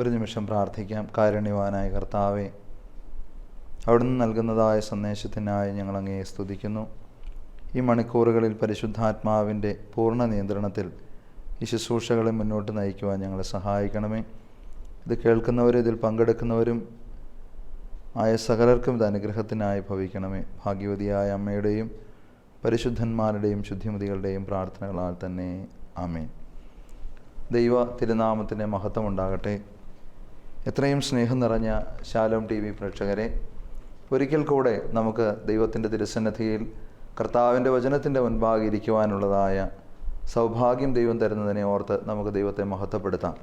ഒരു നിമിഷം പ്രാർത്ഥിക്കാം. കാരുണ്യവാനായ കർത്താവേ, അവിടുന്ന് നൽകുന്നതായ സന്ദേശത്തിനായി ഞങ്ങൾ അങ്ങയെ സ്തുതിക്കുന്നു. ഈ മണിക്കൂറുകളിൽ പരിശുദ്ധാത്മാവിൻ്റെ പൂർണ്ണ നിയന്ത്രണത്തിൽ ഈ ശുശ്രൂഷകളെ മുന്നോട്ട് നയിക്കുവാൻ ഞങ്ങളെ സഹായിക്കണമേ. ഇത് കേൾക്കുന്നവരും ഇതിൽ പങ്കെടുക്കുന്നവരും ആയ സകലർക്കും ഇത് അനുഗ്രഹത്തിനായി ഭവിക്കണമേ. ഭാഗ്യവതിയായ അമ്മയുടെയും പരിശുദ്ധന്മാരുടെയും ശുദ്ധിമതികളുടെയും പ്രാർത്ഥനകളാൽ തന്നെ ആമേൻ. ദൈവ തിരുനാമത്തിന് മഹത്വമുണ്ടാകട്ടെ. എത്രയും സ്നേഹം നിറഞ്ഞ ശാലോം TV പ്രേക്ഷകരെ, ഒരിക്കൽ കൂടെ നമുക്ക് ദൈവത്തിൻ്റെ തിരുസന്നിധിയിൽ കർത്താവിൻ്റെ വചനത്തിൻ്റെ മുൻപാകെ ഇരിക്കുവാനുള്ളതായ സൗഭാഗ്യം ദൈവം തരുന്നതിനെ ഓർത്ത് നമുക്ക് ദൈവത്തെ മഹത്വപ്പെടുത്താം.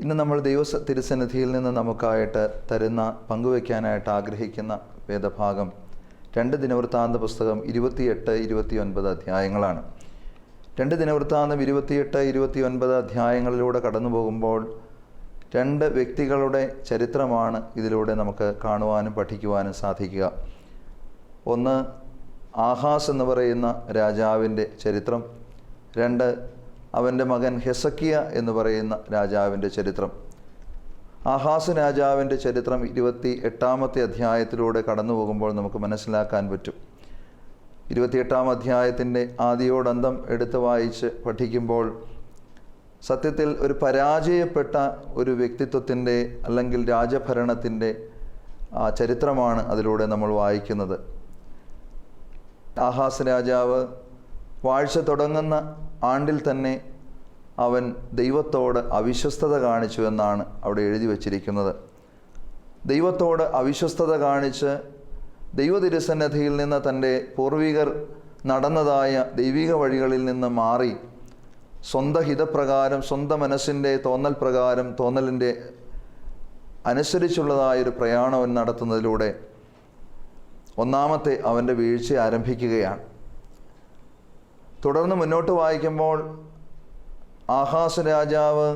ഇന്ന് നമ്മൾ ദൈവ തിരുസന്നിധിയിൽ നിന്ന് നമുക്കായിട്ട് പങ്കുവയ്ക്കാനായിട്ട് ആഗ്രഹിക്കുന്ന വേദഭാഗം 2 ദിനവൃത്താന്ത പുസ്തകം 28-29 അധ്യായങ്ങളാണ്. 2 ദിനവൃത്താന്തം 28-29 അധ്യായങ്ങളിലൂടെ കടന്നു പോകുമ്പോൾ 2 വ്യക്തികളുടെ ചരിത്രമാണ് ഇതിലൂടെ നമുക്ക് കാണുവാനും പഠിക്കുവാനും സാധിക്കുക. ഒന്ന്, ആഹാസ് എന്ന് പറയുന്ന രാജാവിൻ്റെ ചരിത്രം. 2, അവൻ്റെ മകൻ ഹെസക്കിയ എന്ന് പറയുന്ന രാജാവിൻ്റെ ചരിത്രം. ആഹാസ് രാജാവിൻ്റെ ചരിത്രം 28-ാമത്തെ അധ്യായത്തിലൂടെ കടന്നു പോകുമ്പോൾ നമുക്ക് മനസ്സിലാക്കാൻ പറ്റും. 28-ാം അധ്യായത്തിൻ്റെ ആദിയോടന്തം എടുത്ത് വായിച്ച് പഠിക്കുമ്പോൾ സത്യത്തിൽ ഒരു പരാജയപ്പെട്ട ഒരു വ്യക്തിത്വത്തിൻ്റെ അല്ലെങ്കിൽ രാജഭരണത്തിൻ്റെ ചരിത്രമാണ് അതിലൂടെ നമ്മൾ വായിക്കുന്നത്. ആഹാസ് രാജാവ് വാഴ്ച തുടങ്ങുന്ന ആണ്ടിൽ തന്നെ അവൻ ദൈവത്തോട് അവിശ്വസ്തത കാണിച്ചു എന്നാണ് അവിടെ എഴുതി വച്ചിരിക്കുന്നത്. ദൈവത്തോട് അവിശ്വസ്തത കാണിച്ച് ദൈവതിരുസന്നിധിയിൽ നിന്ന് തൻ്റെ പൂർവികർ നടന്നതായ ദൈവിക വഴികളിൽ നിന്ന് മാറി സ്വന്തം ഹിതപ്രകാരം, സ്വന്തം മനസ്സിൻ്റെ തോന്നൽ പ്രകാരം, തോന്നലിൻ്റെ അനുസരിച്ചുള്ളതായൊരു പ്രയാണം അവൻ നടത്തുന്നതിലൂടെ ഒന്നാമത്തെ അവൻ്റെ വീഴ്ച ആരംഭിക്കുകയാണ്. തുടർന്ന് മുന്നോട്ട് വായിക്കുമ്പോൾ ആഹാസ് രാജാവ്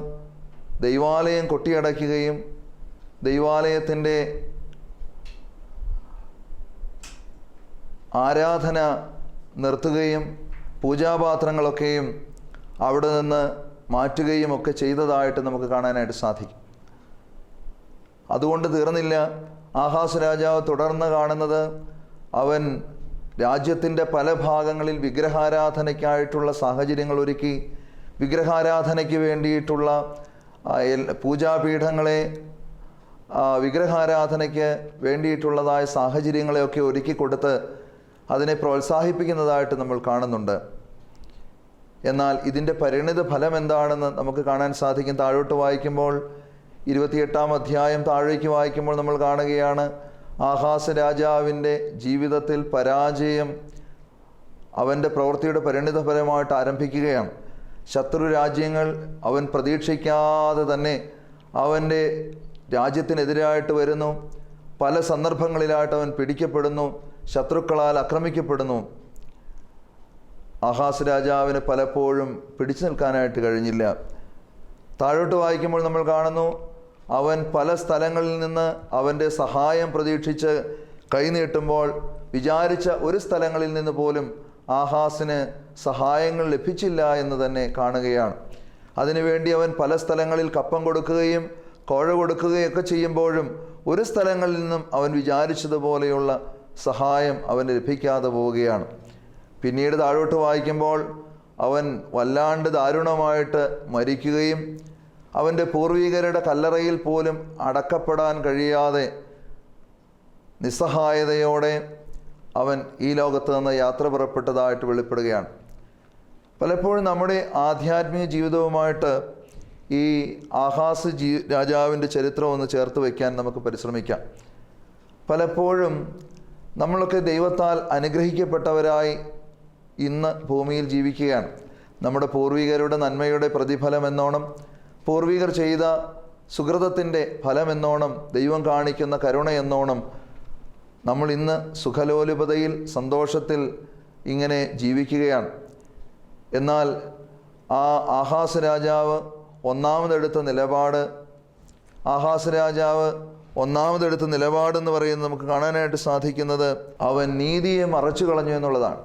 ദൈവാലയം കൊട്ടിയടയ്ക്കുകയും ദൈവാലയത്തിൻ്റെ ആരാധന നിർത്തുകയും പൂജാപാത്രങ്ങളൊക്കെയും അവിടെ നിന്ന് മാറ്റുകയും ഒക്കെ ചെയ്തതായിട്ട് നമുക്ക് കാണാനായിട്ട് സാധിക്കും. അതുകൊണ്ട് തീർന്നില്ല. ആഹാസ് രാജാവ് തുടർന്ന് കാണുന്നത് അവൻ രാജ്യത്തിൻ്റെ പല ഭാഗങ്ങളിൽ വിഗ്രഹാരാധനയ്ക്കായിട്ടുള്ള സാഹചര്യങ്ങൾ ഒരുക്കി, വിഗ്രഹാരാധനയ്ക്ക് വേണ്ടിയിട്ടുള്ള പൂജാപീഠങ്ങളെ, വിഗ്രഹാരാധനയ്ക്ക് വേണ്ടിയിട്ടുള്ളതായ സാഹചര്യങ്ങളെയൊക്കെ ഒരുക്കി കൊടുത്ത് അതിനെ പ്രോത്സാഹിപ്പിക്കുന്നതായിട്ട് നമ്മൾ കാണുന്നുണ്ട്. എന്നാൽ ഇതിൻ്റെ പരിണിത ഫലം എന്താണെന്ന് നമുക്ക് കാണാൻ സാധിക്കും. താഴോട്ട് വായിക്കുമ്പോൾ 28-ാം അധ്യായം താഴേക്ക് വായിക്കുമ്പോൾ നമ്മൾ കാണുകയാണ്, ആഹാസ് രാജാവിൻ്റെ ജീവിതത്തിൽ പരാജയം അവൻ്റെ പ്രവൃത്തിയുടെ പരിണിതഫലമായിട്ട് ആരംഭിക്കുകയാണ്. ശത്രു രാജ്യങ്ങൾ അവൻ പ്രതീക്ഷിക്കാതെ തന്നെ അവൻ്റെ രാജ്യത്തിനെതിരായിട്ട് വരുന്നു. പല സന്ദർഭങ്ങളിലായിട്ട് അവൻ പിടിക്കപ്പെടുന്നു, ശത്രുക്കളാൽ ആക്രമിക്കപ്പെടുന്നു. ആഹാസ് രാജാവിന് പലപ്പോഴും പിടിച്ചു നിൽക്കാനായിട്ട് കഴിഞ്ഞില്ല. താഴോട്ട് വായിക്കുമ്പോൾ നമ്മൾ കാണുന്നു, അവൻ പല സ്ഥലങ്ങളിൽ നിന്ന് അവൻ്റെ സഹായം പ്രതീക്ഷിച്ച് കൈനീട്ടുമ്പോൾ വിചാരിച്ച ഒരു സ്ഥലങ്ങളിൽ നിന്ന് പോലും ആഹാസിന് സഹായങ്ങൾ ലഭിച്ചില്ല എന്ന് തന്നെ കാണുകയാണ്. അതിനുവേണ്ടി അവൻ പല സ്ഥലങ്ങളിൽ കപ്പം കൊടുക്കുകയും കോഴ കൊടുക്കുകയൊക്കെ ചെയ്യുമ്പോഴും ഒരു സ്ഥലങ്ങളിൽ നിന്നും അവൻ വിചാരിച്ചതുപോലെയുള്ള സഹായം അവന് ലഭിക്കാതെ പോവുകയാണ്. പിന്നീട് താഴോട്ട് വായിക്കുമ്പോൾ അവൻ വല്ലാണ്ട് ദാരുണമായിട്ട് മരിക്കുകയും അവൻ്റെ പൂർവികരുടെ കല്ലറയിൽ പോലും അടക്കപ്പെടാൻ കഴിയാതെ നിസ്സഹായതയോടെ അവൻ ഈ ലോകത്ത് നിന്ന് യാത്ര പുറപ്പെട്ടതായിട്ട് വെളിപ്പെടുകയാണ്. പലപ്പോഴും നമ്മുടെ ആധ്യാത്മിക ജീവിതവുമായിട്ട് ഈ ആഹാസ് രാജാവിൻ്റെ ചരിത്രം ഒന്ന് ചേർത്ത് വയ്ക്കാൻ നമുക്ക് പരിശ്രമിക്കാം. പലപ്പോഴും നമ്മളൊക്കെ ദൈവത്താൽ അനുഗ്രഹിക്കപ്പെട്ടവരായി ഇന്ന് ഭൂമിയിൽ ജീവിക്കുകയാണ്. നമ്മുടെ പൂർവികരുടെ നന്മയുടെ പ്രതിഫലം എന്നോണം, പൂർവികർ ചെയ്ത സുകൃതത്തിൻ്റെ ഫലമെന്നോണം, ദൈവം കാണിക്കുന്ന കരുണ എന്നോണം നമ്മൾ ഇന്ന് സുഖലോലുപതയിൽ, സന്തോഷത്തിൽ ഇങ്ങനെ ജീവിക്കുകയാണ്. എന്നാൽ ആ ആഹാസ് രാജാവ് ഒന്നാമതെടുത്ത നിലപാടെന്ന് പറയുന്നത് നമുക്ക് കാണാനായിട്ട് സാധിക്കുന്നത് അവൻ നീതിയെ മറച്ചു കളഞ്ഞു എന്നുള്ളതാണ്.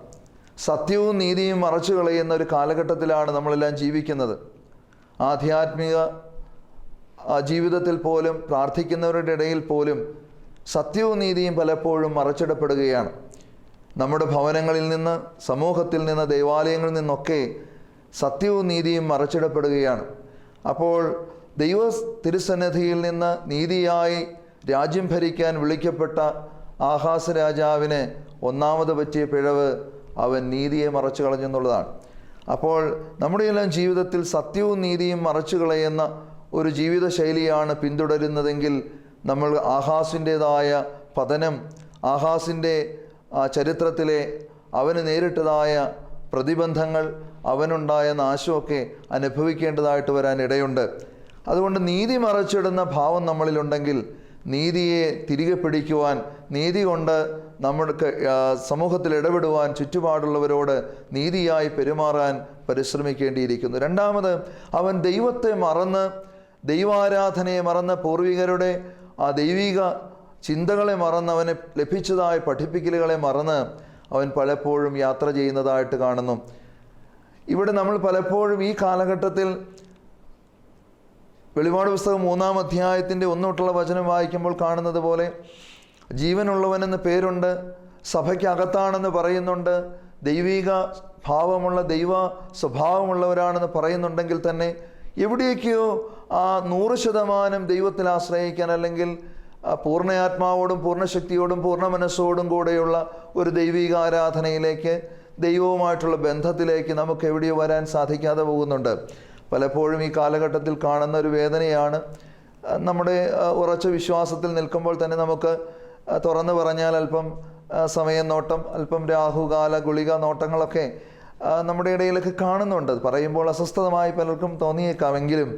സത്യവും നീതിയും മറച്ചു കളയുന്ന ഒരു കാലഘട്ടത്തിലാണ് നമ്മളെല്ലാം ജീവിക്കുന്നത്. ആധ്യാത്മിക ജീവിതത്തിൽ പോലും, പ്രാർത്ഥിക്കുന്നവരുടെ ഇടയിൽ പോലും സത്യവും നീതിയും പലപ്പോഴും മറച്ചിടപ്പെടുകയാണ്. നമ്മുടെ ഭവനങ്ങളിൽ നിന്ന്, സമൂഹത്തിൽ നിന്ന്, ദേവാലയങ്ങളിൽ നിന്നൊക്കെ സത്യവും നീതിയും മറച്ചിടപ്പെടുകയാണ്. അപ്പോൾ ദൈവ തിരുസന്നിധിയിൽ നിന്ന് നീതിയായി രാജ്യം ഭരിക്കാൻ വിളിക്കപ്പെട്ട ആഹാസ് രാജാവിന് ഒന്നാമത് പറ്റിയ പിഴവ് അവൻ നീതിയെ മറച്ചു കളഞ്ഞെന്നുള്ളതാണ്. അപ്പോൾ നമ്മുടെ എല്ലാം ജീവിതത്തിൽ സത്യവും നീതിയും മറച്ചു കളയുന്ന ഒരു ജീവിത ശൈലിയാണ് പിന്തുടരുന്നതെങ്കിൽ നമ്മൾ ആഹാസിൻ്റേതായ പതനം, ആഹാസിൻ്റെ ചരിത്രത്തിലെ അവന് നേരിട്ടതായ പ്രതിബന്ധങ്ങൾ, അവനുണ്ടായ നാശമൊക്കെ അനുഭവിക്കേണ്ടതായിട്ട് വരാൻ ഇടയുണ്ട്. അതുകൊണ്ട് നീതി മറച്ചിടുന്ന ഭാവം നമ്മളിലുണ്ടെങ്കിൽ നീതിയെ തിരികെ പിടിക്കുവാൻ, നീതി കൊണ്ട് നമ്മൾക്ക് സമൂഹത്തിൽ ഇടപെടുവാൻ, ചുറ്റുപാടുള്ളവരോട് നീതിയായി പെരുമാറാൻ പരിശ്രമിക്കേണ്ടിയിരിക്കുന്നു. രണ്ടാമത്, അവൻ ദൈവത്തെ മറന്ന്, ദൈവാരാധനയെ മറന്ന്, പൂർവികരുടെ ആ ദൈവിക ചിന്തകളെ മറന്ന്, അവനെ ലഭിച്ചതായ പഠിപ്പിക്കലുകളെ മറന്ന് അവൻ പലപ്പോഴും യാത്ര ചെയ്യുന്നതായിട്ട് കാണുന്നു. ഇവിടെ നമ്മൾ പലപ്പോഴും ഈ കാലഘട്ടത്തിൽ വെളിപാട് പുസ്തകം 3-ാം അധ്യായത്തിൻ്റെ 1 തൊട്ടുള്ള വചനം വായിക്കുമ്പോൾ കാണുന്നത് പോലെ ജീവനുള്ളവനെന്ന് പേരുണ്ട്, സഭയ്ക്കകത്താണെന്ന് പറയുന്നുണ്ട്, ദൈവിക ഭാവമുള്ള, ദൈവ സ്വഭാവമുള്ളവരാണെന്ന് പറയുന്നുണ്ടെങ്കിൽ തന്നെ എവിടെയൊക്കെയോ ആ 100% ദൈവത്തിൽ ആശ്രയിക്കാൻ, അല്ലെങ്കിൽ പൂർണ്ണയാത്മാവോടും പൂർണ്ണശക്തിയോടും പൂർണ്ണ മനസ്സോടും കൂടെയുള്ള ഒരു ദൈവിക ആരാധനയിലേക്ക്, ദൈവവുമായിട്ടുള്ള ബന്ധത്തിലേക്ക് നമുക്ക് എവിടെയോ വരാൻ സാധിക്കാതെ പോകുന്നുണ്ട്. പലപ്പോഴും ഈ കാലഘട്ടത്തിൽ കാണുന്ന ഒരു വേദനയാണ്. നമ്മുടെ ഉറച്ച വിശ്വാസത്തിൽ നിൽക്കുമ്പോൾ തന്നെ നമുക്ക് തുറന്നു പറഞ്ഞാൽ അല്പം സമയം നോട്ടം, അല്പം രാഹുകാല ഗുളിക നോട്ടങ്ങളൊക്കെ നമ്മുടെ ഇടയിലൊക്കെ കാണുന്നുണ്ട്. പറയുമ്പോൾ അസ്വസ്ഥതമായി പലർക്കും തോന്നിയേക്കാമെങ്കിലും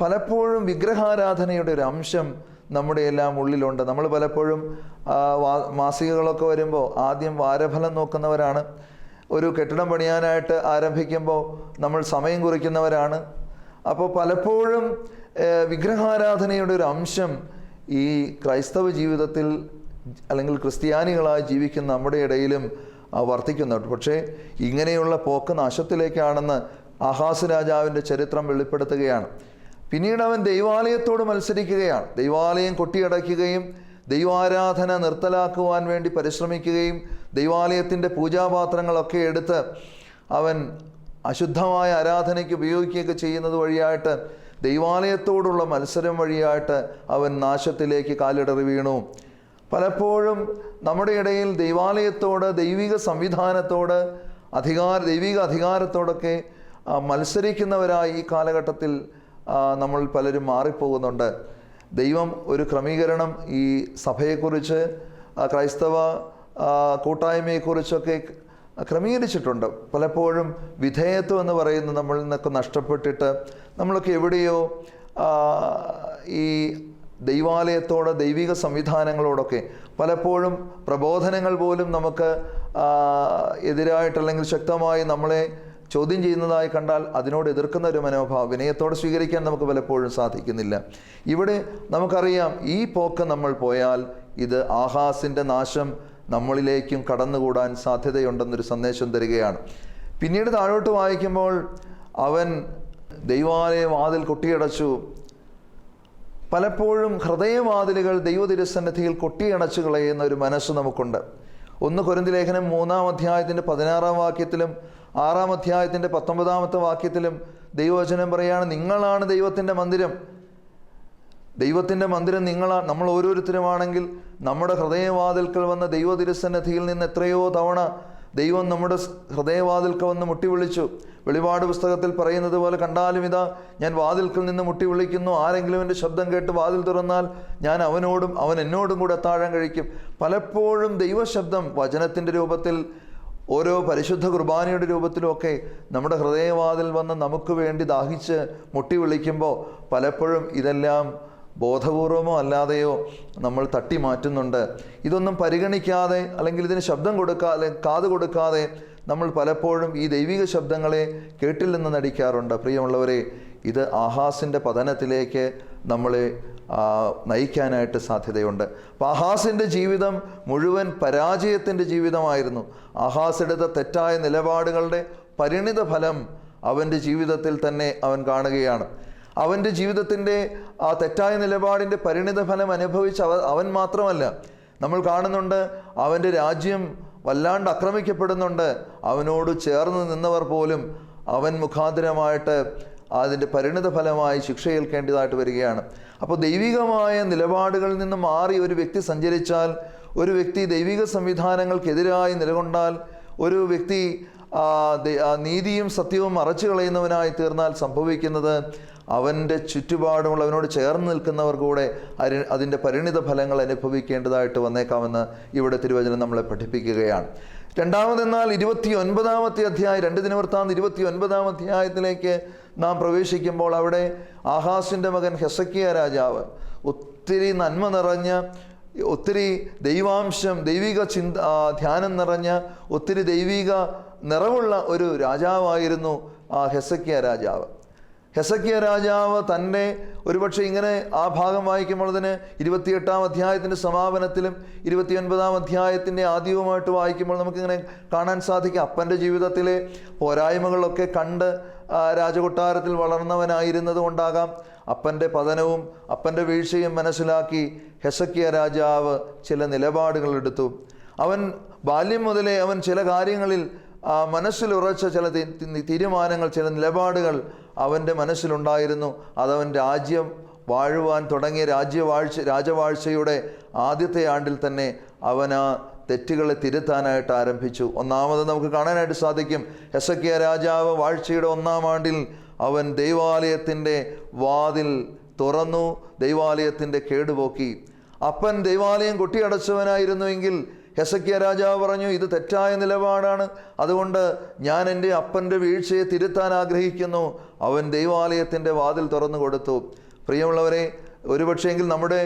പലപ്പോഴും വിഗ്രഹാരാധനയുടെ ഒരു അംശം നമ്മുടെ എല്ലാം ഉള്ളിലുണ്ട്. നമ്മൾ പലപ്പോഴും മാസികകളൊക്കെ വരുമ്പോൾ ആദ്യം വാരഫലം നോക്കുന്നവരാണ്. ഒരു കെട്ടിടം പണിയാനായിട്ട് ആരംഭിക്കുമ്പോൾ നമ്മൾ സമയം കുറിക്കുന്നവരാണ്. അപ്പോൾ പലപ്പോഴും വിഗ്രഹാരാധനയുടെ ഒരു അംശം ഈ ക്രൈസ്തവ ജീവിതത്തിൽ, അല്ലെങ്കിൽ ക്രിസ്ത്യാനികളായി ജീവിക്കുന്ന നമ്മുടെ ഇടയിലും വർദ്ധിക്കുന്നുണ്ട്. പക്ഷേ ഇങ്ങനെയുള്ള പോക്ക് നാശത്തിലേക്കാണെന്ന് ആഹാസ് രാജാവിൻ്റെ ചരിത്രം വെളിപ്പെടുത്തുകയാണ്. പിന്നീട് അവൻ ദൈവാലയത്തോട് മത്സരിക്കുകയാണ്. ദൈവാലയം കൊട്ടിയടയ്ക്കുകയും ദൈവാരാധന നിർത്തലാക്കുവാൻ വേണ്ടി പരിശ്രമിക്കുകയും ദൈവാലയത്തിൻ്റെ പൂജാപാത്രങ്ങളൊക്കെ എടുത്ത് അവൻ അശുദ്ധമായ ആരാധനയ്ക്ക് ഉപയോഗിക്കുകയൊക്കെ ചെയ്യുന്നത് വഴിയായിട്ട്, ദൈവാലയത്തോടുള്ള മത്സരം വഴിയായിട്ട് അവൻ നാശത്തിലേക്ക് കാലിടറി വീണു. പലപ്പോഴും നമ്മുടെ ഇടയിൽ ദൈവാലയത്തോട്, ദൈവിക സംവിധാനത്തോട്, ദൈവിക അധികാരത്തോടൊക്കെ മത്സരിക്കുന്നവരായി ഈ കാലഘട്ടത്തിൽ നമ്മൾ പലരും മാറിപ്പോകുന്നുണ്ട്. ദൈവം ഒരു ക്രമീകരണം ഈ സഭയെക്കുറിച്ച്, ക്രൈസ്തവ കൂട്ടായ്മയെക്കുറിച്ചൊക്കെ ക്രമീകരിച്ചിട്ടുണ്ട്. പലപ്പോഴും വിധേയത്വം എന്ന് പറയുന്നത് നമ്മളിൽ നിന്നൊക്കെ നഷ്ടപ്പെട്ടിട്ട് നമ്മളൊക്കെ എവിടെയോ ഈ ദൈവാലയത്തോട്, ദൈവിക സംവിധാനങ്ങളോടൊക്കെ പലപ്പോഴും പ്രബോധനങ്ങൾ പോലും നമുക്ക് എതിരായിട്ട്, അല്ലെങ്കിൽ ശക്തമായി നമ്മളെ ചോദ്യം ചെയ്യുന്നതായി കണ്ടാൽ അതിനോട് എതിർക്കുന്ന ഒരു മനോഭാവം വിനയത്തോടെ സ്വീകരിക്കാൻ നമുക്ക് പലപ്പോഴും സാധിക്കുന്നില്ല. ഇവിടെ നമുക്കറിയാം, ഈ പോക്ക് നമ്മൾ പോയാൽ ഇത് ആഹാസിൻ്റെ നാശം നമ്മളിലേക്കും കടന്നുകൂടാൻ സാധ്യതയുണ്ടെന്നൊരു സന്ദേശം തരികയാണ്. പിന്നീട് താഴോട്ട് വായിക്കുമ്പോൾ അവൻ ദൈവാലയ വാതിൽ കൊട്ടിയടച്ചു. പലപ്പോഴും ഹൃദയവാതിലുകൾ ദൈവ തിരുസന്നിധിയിൽ കൊട്ടിയടച്ചു കളയുന്ന ഒരു മനസ്സ് നമുക്കുണ്ട്. 1 കൊരിന്ത്യർ ലേഖനം 3-ാം അധ്യായത്തിൻ്റെ 16-ാം വാക്യത്തിലും 6-ാം അധ്യായത്തിൻ്റെ 19-ാമത്തെ വാക്യത്തിലും ദൈവവചനം പറയുകയാണ്, നിങ്ങളാണ് ദൈവത്തിൻ്റെ മന്ദിരം. ദൈവത്തിൻ്റെ മന്ദിരം നിങ്ങളാണ്. നമ്മൾ ഓരോരുത്തരുമാണെങ്കിൽ നമ്മുടെ ഹൃദയവാതിൽക്കൽ വന്ന ദൈവ തിരുസന്നിധിയിൽ നിന്ന് എത്രയോ തവണ ദൈവം നമ്മുടെ ഹൃദയവാതിൽക്കൽ വന്ന് മുട്ടി വിളിച്ചു. വെളിപാട് പുസ്തകത്തിൽ പറയുന്നത് പോലെ, കണ്ടാലും ഇതാ ഞാൻ വാതിൽക്കൽ നിന്ന് മുട്ടി വിളിക്കുന്നു, ആരെങ്കിലും എൻ്റെ ശബ്ദം കേട്ട് വാതിൽ തുറന്നാൽ ഞാൻ അവനോടും അവൻ എന്നോടും കൂടെ അത്താഴം കഴിക്കും. പലപ്പോഴും ദൈവശബ്ദം വചനത്തിൻ്റെ രൂപത്തിൽ, ഓരോ പരിശുദ്ധ കുർബാനയുടെ രൂപത്തിലുമൊക്കെ നമ്മുടെ ഹൃദയവാതിൽ വന്ന് നമുക്ക് വേണ്ടി ദാഹിച്ച് മുട്ടി വിളിക്കുമ്പോൾ പലപ്പോഴും ഇതെല്ലാം ബോധപൂർവമോ അല്ലാതെയോ നമ്മൾ തട്ടി മാറ്റുന്നുണ്ട്. ഇതൊന്നും പരിഗണിക്കാതെ, അല്ലെങ്കിൽ ഇതിന് ശബ്ദം കൊടുക്കാതെ, കാത് കൊടുക്കാതെ നമ്മൾ പലപ്പോഴും ഈ ദൈവിക ശബ്ദങ്ങളെ കേട്ടില്ലെന്ന് നടിക്കാറുണ്ട്. പ്രിയമുള്ളവരെ, ഇത് ആഹാസിൻ്റെ പതനത്തിലേക്ക് നമ്മളെ നയിക്കാനായിട്ട് സാധ്യതയുണ്ട്. അപ്പോൾ ആഹാസിൻ്റെ ജീവിതം മുഴുവൻ പരാജയത്തിൻ്റെ ജീവിതമായിരുന്നു. ആഹാസ് എടുത്ത തെറ്റായ നിലപാടുകളുടെ പരിണിത ഫലം അവൻ്റെ ജീവിതത്തിൽ തന്നെ അവൻ കാണുകയാണ്. അവൻ്റെ ജീവിതത്തിൻ്റെ ആ തെറ്റായ നിലപാടിൻ്റെ പരിണിത ഫലം അനുഭവിച്ച് അവൻ മാത്രമല്ല, നമ്മൾ കാണുന്നുണ്ട് അവൻ്റെ രാജ്യം വല്ലാണ്ട് ആക്രമിക്കപ്പെടുന്നുണ്ട്. അവനോട് ചേർന്ന് നിന്നവർ പോലും അവൻ മുഖാന്തരമായിട്ട് അതിൻ്റെ പരിണിത ഫലമായി ശിക്ഷയേൽക്കേണ്ടതായിട്ട് വരികയാണ്. അപ്പോൾ ദൈവികമായ നിലപാടുകളിൽ നിന്ന് മാറി ഒരു വ്യക്തി സഞ്ചരിച്ചാൽ, ഒരു വ്യക്തി ദൈവിക സംവിധാനങ്ങൾക്കെതിരായി നിലകൊണ്ടാൽ, ഒരു വ്യക്തി നീതിയും സത്യവും മറച്ചു കളയുന്നവനായി തീർന്നാൽ സംഭവിക്കുന്നത് അവൻ്റെ ചുറ്റുപാടുമുള്ള അവനോട് ചേർന്ന് നിൽക്കുന്നവർ കൂടെ അതിൻ്റെ പരിണിത ഫലങ്ങൾ അനുഭവിക്കേണ്ടതായിട്ട് വന്നേക്കാമെന്ന് ഇവിടെ തിരുവചനം നമ്മളെ പഠിപ്പിക്കുകയാണ്. രണ്ടാമതെന്നാൽ 29-ാമത്തെ അധ്യായം, 2 ദിനവൃത്താന്തം 29-ാം അധ്യായത്തിലേക്ക് നാം പ്രവേശിക്കുമ്പോൾ അവിടെ ആഹാസിൻ്റെ മകൻ ഹെസക്കിയ രാജാവ് ഒത്തിരി നന്മ നിറഞ്ഞ, ഒത്തിരി ദൈവാംശം, ദൈവിക ധ്യാനം നിറഞ്ഞ, ഒത്തിരി ദൈവിക നിറവുള്ള ഒരു രാജാവായിരുന്നു ഹെസക്കിയ രാജാവ്. ഹെസക്കിയ രാജാവ് തന്നെ ഒരുപക്ഷെ ഇങ്ങനെ ആ ഭാഗം വായിക്കുമ്പോൾ തന്നെ 28-ാം അധ്യായത്തിൻ്റെ സമാപനത്തിലും 29-ാം അധ്യായത്തിൻ്റെ ആദ്യവുമായിട്ട് വായിക്കുമ്പോൾ നമുക്കിങ്ങനെ കാണാൻ സാധിക്കും, അപ്പൻ്റെ ജീവിതത്തിലെ പോരായ്മകളൊക്കെ കണ്ട് രാജകൊട്ടാരത്തിൽ വളർന്നവനായിരുന്നത് കൊണ്ടാകാം അപ്പൻ്റെ പതനവും അപ്പൻ്റെ വീഴ്ചയും മനസ്സിലാക്കി ഹെസക്കിയ രാജാവ് ചില നിലപാടുകൾ എടുത്തു. അവൻ ബാല്യം മുതലേ അവൻ ചില കാര്യങ്ങളിൽ മനസ്സിലുറച്ച ചില തീരുമാനങ്ങൾ, ചില നിലപാടുകൾ അവൻ്റെ മനസ്സിലുണ്ടായിരുന്നു. അതവൻ രാജ്യം വാഴുവാൻ തുടങ്ങിയ രാജവാഴ്ചയുടെ ആദ്യത്തെ ആണ്ടിൽ തന്നെ അവൻ ആ തെറ്റുകളെ തിരുത്താനായിട്ട് ആരംഭിച്ചു. ഒന്നാമത് നമുക്ക് കാണാനായിട്ട് സാധിക്കും, ഹെസക്കിയ രാജാവ് വാഴ്ചയുടെ 1-ാം ആണ്ടിൽ അവൻ ദൈവാലയത്തിൻ്റെ വാതിൽ തുറന്നു, ദൈവാലയത്തിൻ്റെ കേടുപോക്കി. അപ്പൻ ദൈവാലയം കൊട്ടിയടച്ചവനായിരുന്നുവെങ്കിൽ ഹെസക്കിയ രാജാവ് പറഞ്ഞു, ഇത് തെറ്റായ നിലപാടാണ്, അതുകൊണ്ട് ഞാൻ എൻ്റെ അപ്പൻ്റെ വീഴ്ചയെ തിരുത്താൻ ആഗ്രഹിക്കുന്നു. അവൻ ദൈവാലയത്തിൻ്റെ വാതിൽ തുറന്നു കൊടുത്തു. പ്രിയമുള്ളവരെ, ഒരുപക്ഷെങ്കിൽ നമ്മുടെ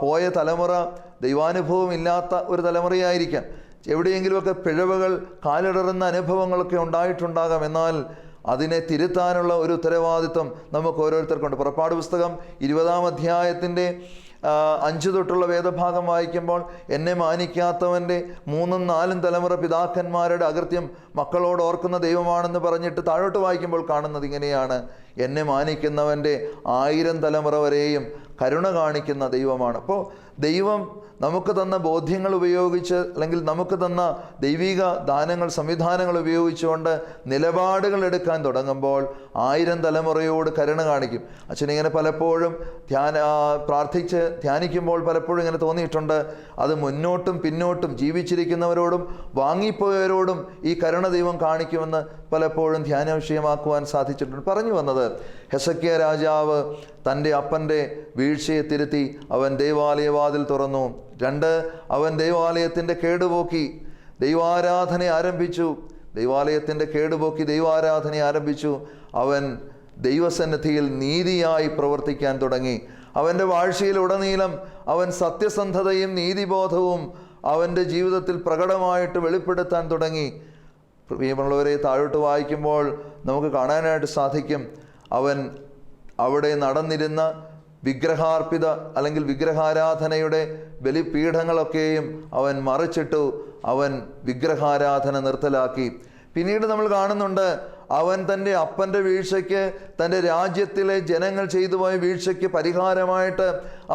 പോയ തലമുറ ദൈവാനുഭവം ഇല്ലാത്ത ഒരു തലമുറയായിരിക്കാം. എവിടെയെങ്കിലുമൊക്കെ പിഴവുകൾ, കാലിടറുന്ന അനുഭവങ്ങളൊക്കെ ഉണ്ടായിട്ടുണ്ടാകാം. എന്നാൽ അതിനെ തിരുത്താനുള്ള ഒരു ഉത്തരവാദിത്വം നമുക്ക് ഓരോരുത്തർക്കുണ്ട്. പുറപ്പാട് പുസ്തകം 20-ാം അധ്യായത്തിൻ്റെ 5 തൊട്ടുള്ള വേദഭാഗം വായിക്കുമ്പോൾ, എന്നെ മാനിക്കാത്തവൻ്റെ 3ഉം 4ഉം തലമുറ പിതാക്കന്മാരുടെ അകൃത്യം മക്കളോട് ഓർക്കുന്ന ദൈവമാണെന്ന് പറഞ്ഞിട്ട് താഴോട്ട് വായിക്കുമ്പോൾ കാണുന്നത് ഇങ്ങനെയാണ്, എന്നെ മാനിക്കുന്നവൻ്റെ 1000 തലമുറ വരെയും കരുണ കാണിക്കുന്ന ദൈവമാണ്. അപ്പോൾ ദൈവം നമുക്ക് തന്ന ബോധ്യങ്ങൾ ഉപയോഗിച്ച്, അല്ലെങ്കിൽ നമുക്ക് തന്ന ദൈവിക ദാനങ്ങൾ, സംവിധാനങ്ങൾ ഉപയോഗിച്ചുകൊണ്ട് നിലപാടുകൾ എടുക്കാൻ തുടങ്ങുമ്പോൾ 1000 തലമുറയോട് കരുണ കാണിക്കും. അച്ഛനിങ്ങനെ പലപ്പോഴും പ്രാർത്ഥിച്ച് ധ്യാനിക്കുമ്പോൾ പലപ്പോഴും ഇങ്ങനെ തോന്നിയിട്ടുണ്ട്, അത് മുന്നോട്ടും പിന്നോട്ടും ജീവിച്ചിരിക്കുന്നവരോടും വാങ്ങിപ്പോയവരോടും ഈ കരുണ ദൈവം കാണിക്കുമെന്ന് പലപ്പോഴും ധ്യാന വിഷയമാക്കുവാൻ സാധിച്ചിട്ടുണ്ട്. പറഞ്ഞു വന്നത്, ഹെസക്കിയ രാജാവ് തൻ്റെ അപ്പൻ്റെ വീഴ്ചയെ തിരുത്തി അവൻ ദൈവാലയവാതിൽ തുറന്നു. 2, അവൻ ദൈവാലയത്തിൻ്റെ കേടുപോക്കി ദൈവാരാധന ആരംഭിച്ചു. ദൈവാലയത്തിൻ്റെ കേടുപോക്കി ദൈവാരാധന ആരംഭിച്ചു. അവൻ ദൈവസന്നിധിയിൽ നീതിയായി പ്രവർത്തിക്കാൻ തുടങ്ങി. അവൻ്റെ വാഴ്ചയിലുടനീളം അവൻ സത്യസന്ധതയും നീതിബോധവും അവൻ്റെ ജീവിതത്തിൽ പ്രകടമായിട്ട് വെളിപ്പെടുത്താൻ തുടങ്ങി. പ്രിയമുള്ളവരെ, താഴോട്ട് വായിക്കുമ്പോൾ നമുക്ക് കാണാനായിട്ട് സാധിക്കും, അവൻ അവിടെ നടന്നിരുന്ന വിഗ്രഹാർപ്പിത അല്ലെങ്കിൽ വിഗ്രഹാരാധനയുടെ ബലിപീഠങ്ങളൊക്കെയും അവൻ മറിച്ചിട്ടു. അവൻ വിഗ്രഹാരാധന നിർത്തലാക്കി. പിന്നീട് നമ്മൾ കാണുന്നുണ്ട്, അവൻ തൻ്റെ അപ്പൻ്റെ വീഴ്ചയ്ക്ക്, തൻ്റെ രാജ്യത്തിലെ ജനങ്ങൾ ചെയ്തു പോയ വീഴ്ചയ്ക്ക് പരിഹാരമായിട്ട്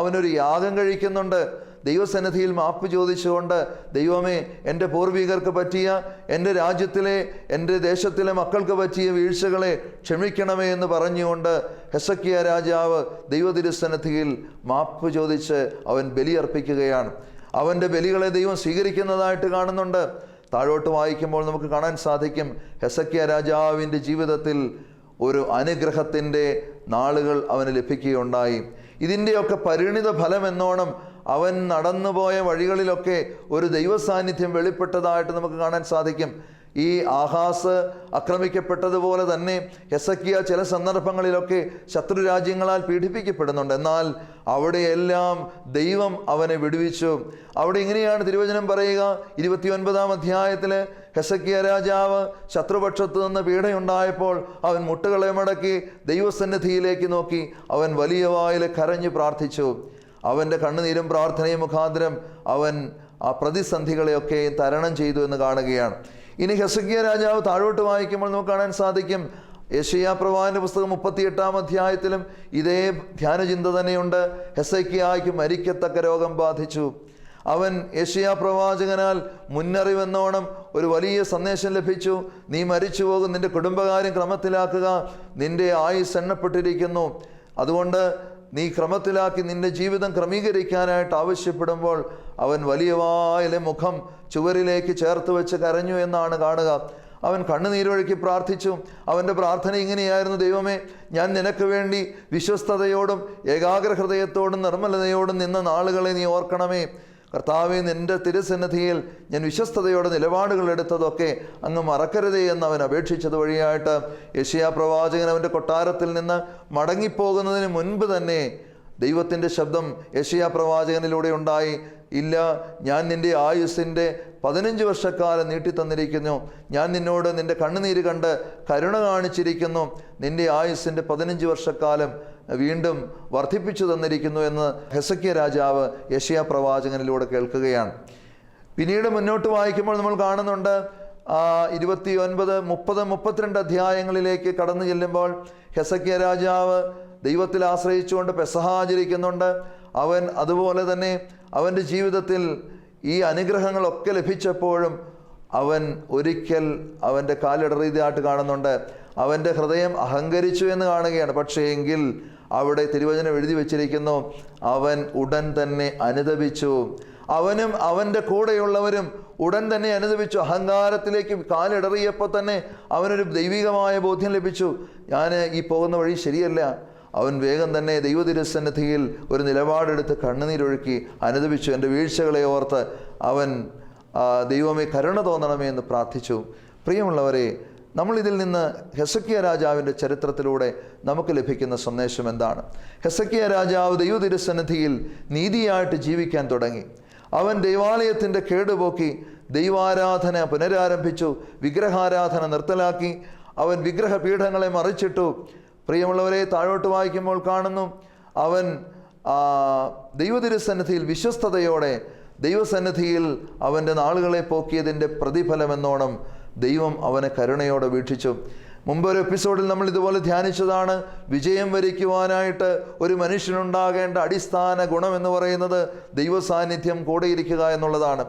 അവനൊരു യാഗം കഴിക്കുന്നുണ്ട്. ദൈവസന്നിധിയിൽ മാപ്പ് ചോദിച്ചുകൊണ്ട്, ദൈവമേ, എൻ്റെ പൂർവികർക്ക് പറ്റിയ, എൻ്റെ രാജ്യത്തിലെ, എൻ്റെ ദേശത്തിലെ മക്കൾക്ക് പറ്റിയ വീഴ്ചകളെ ക്ഷമിക്കണമേ എന്ന് പറഞ്ഞുകൊണ്ട് ഹെസക്കിയ രാജാവ് ദൈവതിരുസന്നിധിയിൽ മാപ്പ് ചോദിച്ച് അവൻ ബലിയർപ്പിക്കുകയാണ്. അവൻ്റെ ബലികളെ ദൈവം സ്വീകരിക്കുന്നതായിട്ട് കാണുന്നുണ്ട്. താഴോട്ട് വായിക്കുമ്പോൾ നമുക്ക് കാണാൻ സാധിക്കും, ഹെസക്കിയ രാജാവിൻ്റെ ജീവിതത്തിൽ ഒരു അനുഗ്രഹത്തിൻ്റെ നാളുകൾ അവന് ലഭിക്കുകയുണ്ടായി. ഇതിൻ്റെയൊക്കെ പരിണിത ഫലം എന്നോണം അവൻ നടന്നുപോയ വഴികളിലൊക്കെ ഒരു ദൈവസാന്നിധ്യം വെളിപ്പെട്ടതായിട്ട് നമുക്ക് കാണാൻ സാധിക്കും. ഈ ആഹാസ് ആക്രമിക്കപ്പെട്ടതുപോലെ തന്നെ ഹെസക്കിയ ചില സന്ദർഭങ്ങളിലൊക്കെ ശത്രുരാജ്യങ്ങളാൽ പീഡിപ്പിക്കപ്പെടുന്നുണ്ട്. എന്നാൽ അവിടെയെല്ലാം ദൈവം അവനെ വിടുവിച്ചു. അവിടെ ഇങ്ങനെയാണ് തിരുവചനം പറയുക, 29-ാം അധ്യായത്തിൽ ഹെസക്കിയ രാജാവ് ശത്രുപക്ഷത്ത് നിന്ന് പീഡയുണ്ടായപ്പോൾ അവൻ മുട്ടുകളെ മടക്കി ദൈവസന്നിധിയിലേക്ക് നോക്കി അവൻ വലിയ വായിൽ കരഞ്ഞു പ്രാർത്ഥിച്ചു. അവൻ്റെ കണ്ണുനീരും പ്രാർത്ഥനയും മുഖാന്തരം അവൻ ആ പ്രതിസന്ധികളെയൊക്കെ തരണം ചെയ്തു എന്ന് കാണുകയാണ്. ഇനി ഹെസക്കിയ രാജാവ് താഴോട്ട് വായിക്കുമ്പോൾ നമുക്ക് കാണാൻ സാധിക്കും, യെശയ്യാ പ്രവാചകന്റെ പുസ്തകം 38-ാം അധ്യായത്തിലും ഇതേ ധ്യാനചിന്ത തന്നെയുണ്ട്. ഹെസക്കിയായ്ക്ക് മരിക്കത്തക്ക രോഗം ബാധിച്ചു. അവൻ യെശയ്യാ പ്രവാചകനാൽ മുന്നറിവെന്നോണം ഒരു വലിയ സന്ദേശം ലഭിച്ചു. നീ മരിച്ചു പോകും, നിന്റെ കുടുംബകാര്യം ക്രമത്തിലാക്കുക, നിന്റെ ആയുസ് എണ്ണപ്പെട്ടിരിക്കുന്നു, അതുകൊണ്ട് നീ ക്രമത്തിലാക്കി നിന്റെ ജീവിതം ക്രമീകരിക്കാനായിട്ട് ആവശ്യപ്പെടുമ്പോൾ അവൻ വലിയ വായിലെ മുഖം ചുവരിലേക്ക് ചേർത്ത് വെച്ച് കരഞ്ഞു എന്നാണ് കാണുക. അവൻ കണ്ണുനീരൊഴുക്കി പ്രാർത്ഥിച്ചു. അവൻ്റെ പ്രാർത്ഥന ഇങ്ങനെയായിരുന്നു: ദൈവമേ, ഞാൻ നിനക്ക് വേണ്ടി വിശ്വസ്തയോടും ഏകാഗ്ര ഹൃദയത്തോടും നിർമ്മലതയോടും നിന്ന നാളുകളെ നീ ഓർക്കണമേ. കർത്താവേ, നിൻ്റെ തിരുസന്നിധിയിൽ ഞാൻ വിശ്വസ്തയോടെ നിലപാടുകൾ എടുത്തതൊക്കെ അങ്ങ് മറക്കരുതേ എന്ന് അവൻ അപേക്ഷിച്ചത് വഴിയായിട്ട് യെശയ്യാ പ്രവാചകൻ അവൻ്റെ കൊട്ടാരത്തിൽ നിന്ന് മടങ്ങിപ്പോകുന്നതിന് മുൻപ് തന്നെ ദൈവത്തിൻ്റെ ശബ്ദം യെശയ്യാ പ്രവാചകനിലൂടെ ഉണ്ടായി: ഇല്ല, ഞാൻ നിൻ്റെ ആയുസ്സിൻ്റെ 15 വർഷക്കാലം നീട്ടിത്തന്നിരിക്കുന്നു. ഞാൻ നിന്നോട് നിൻ്റെ കണ്ണുനീര് കണ്ട് കരുണ കാണിച്ചിരിക്കുന്നു. നിൻ്റെ ആയുസ്സിൻ്റെ 15 വർഷക്കാലം വീണ്ടും വർദ്ധിപ്പിച്ചു തന്നിരിക്കുന്നു എന്ന് ഹെസക്കിയ രാജാവ് യെശയ്യാ പ്രവാചകനിലൂടെ കേൾക്കുകയാണ്. പിന്നീട് മുന്നോട്ട് വായിക്കുമ്പോൾ നമ്മൾ കാണുന്നുണ്ട്, 29, 30, 32 അധ്യായങ്ങളിലേക്ക് കടന്നു ചെല്ലുമ്പോൾ ഹെസക്കിയ രാജാവ് ദൈവത്തിൽ ആശ്രയിച്ചുകൊണ്ട് പെസഹ ആചരിക്കുന്നുണ്ട്. അവൻ അതുപോലെ തന്നെ അവൻ്റെ ജീവിതത്തിൽ ഈ അനുഗ്രഹങ്ങളൊക്കെ ലഭിച്ചപ്പോഴും അവൻ ഒരിക്കൽ അവൻ്റെ കാലിടറിയതായിട്ട് കാണുന്നുണ്ട്. അവൻ്റെ ഹൃദയം അഹങ്കരിച്ചു എന്ന് കാണുകയാണ്. പക്ഷേ എങ്കിൽ അവിടെ തിരുവചനം എഴുതി വച്ചിരിക്കുന്നു, അവൻ ഉടൻ തന്നെ അനുതപിച്ചു. അവനും അവൻ്റെ കൂടെയുള്ളവരും ഉടൻ തന്നെ അനുതപിച്ചു. അഹങ്കാരത്തിലേക്ക് കാലിടറിയപ്പോൾ തന്നെ അവനൊരു ദൈവികമായ ബോധ്യം ലഭിച്ചു: ഞാൻ ഈ പോകുന്ന വഴി ശരിയല്ല. അവൻ വേഗം തന്നെ ദൈവതിരുസന്നിധിയിൽ ഒരു നിലപാടെടുത്ത് കണ്ണുനീരൊഴുക്കി അനുതപിച്ചു. എൻ്റെ വീഴ്ചകളെ ഓർത്ത് അവൻ ദൈവമേ കരുണ തോന്നണമേ എന്ന് പ്രാർത്ഥിച്ചു. പ്രിയമുള്ളവരെ, നമ്മളിതിൽ നിന്ന് ഹെസക്കിയ രാജാവിൻ്റെ ചരിത്രത്തിലൂടെ നമുക്ക് ലഭിക്കുന്ന സന്ദേശം എന്താണ്? ഹെസക്കിയ രാജാവ് ദൈവതിരുസന്നിധിയിൽ നീതിയായിട്ട് ജീവിക്കാൻ തുടങ്ങി. അവൻ ദൈവാലയത്തിൻ്റെ കേടുപോക്കി ദൈവാരാധന പുനരാരംഭിച്ചു. വിഗ്രഹാരാധന നിർത്തലാക്കി. അവൻ വിഗ്രഹപീഠങ്ങളെ മറിച്ചിട്ടു. പ്രിയമുള്ളവരെ, താഴോട്ട് വായിക്കുമ്പോൾ കാണുന്നു, അവൻ ദൈവതിരുസന്നിധിയിൽ വിശ്വസ്തയോടെ ദൈവസന്നിധിയിൽ അവൻ്റെ നാളുകളെ പോക്കിയതിൻ്റെ പ്രതിഫലമെന്നോണം ദൈവം അവനെ കരുണയോടെ വീക്ഷിച്ചു. മുമ്പൊരു എപ്പിസോഡിൽ നമ്മൾ ഇതുപോലെ ധ്യാനിച്ചതാണ്, വിജയം വരിക്കുവാനായിട്ട് ഒരു മനുഷ്യനുണ്ടാകേണ്ട അടിസ്ഥാന ഗുണമെന്ന് പറയുന്നത് ദൈവസാന്നിധ്യം കൂടെയിരിക്കുക എന്നുള്ളതാണ്.